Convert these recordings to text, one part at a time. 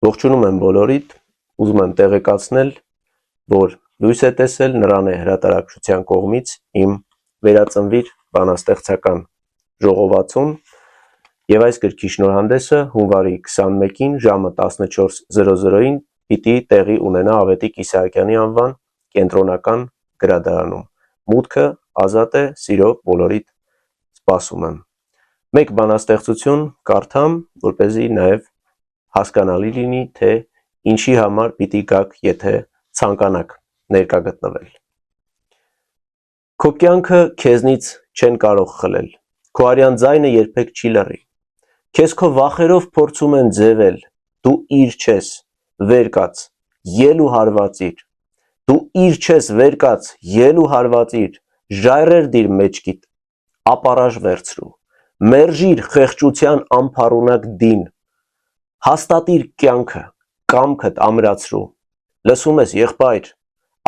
Ողջունում եմ բոլորիդ, ուզում եմ տեղեկացնել, որ լույս է տեսել Նրան է հրատարակչության կողմից իմ վերածնվիր բանաստեղծական ժողովածուն եւ այս գրքի շնորհանդեսը հունվարի 21-ին ժամը 14:00-ին պիտի տեղի ունենա Ավետիք Իսահակյանի անվան կենտրոնական գրադարանում։ Մուտքը ազատ է, սիրով բոլորիդ սպասում եմ։ Մեկ բանաստեղծություն կարդամ, որպեսզի նաև հասկանալի լինի, թե ինչի համար պիտի գաք, եթե ցանկանաք ներկա գտնվել։ Քո կյանքը քեզնից չեն կարող խլել, քո արյան ձայնը երբեք չի լռի, քեզ քո վախերով փորձում են ձևել, դու իր չես, վեր կաց, ել ու հարվածիր, դու իր չես, վեր կաց, ել ու հարվածիր, ժայռեր դիր մեջքիդ, ապարաժ վերցրու, մերժիր խեղճության անփառունակ դին, հաստատիր կյանքը, կամքդ ամրացրու, լսում ես եղբայր,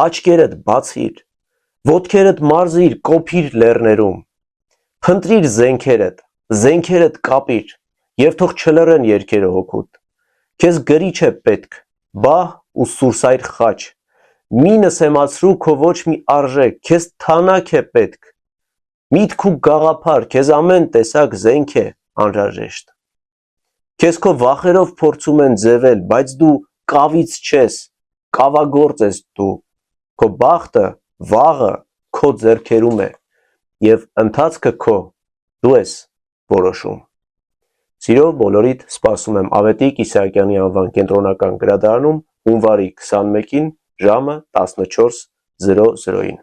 աչքերդ բացիր, ոտքերդ մարզիր, կոփիր լեռներում, փնտրիր զենքերդ կապիր, եւ թող չլռեն երգերը հոգուդ, քեզ գրիչ է պետք, բահ ու սուրսայր խաչ, մի նսեմացրու քո ոչ մի արժեք, քեզ թանաք է պետք, միտք ու գաղափար, քեզ ամեն տեսակ զենք է անհրաժեշտ, քեզ քո վախերով փորձում են ձևել, բայց դու կավից չես, կավագործ ես դու, քո բախտը, վաղը քո ձեռքերում է, եւ ընթացքը քո դու ես որոշում։ Սիրով բոլորիդ սպասում եմ Ավետիք Իսահակյանի անվան կենտրոնական գրադարանում հունվարի 21-ին ժամը 14:00-ին։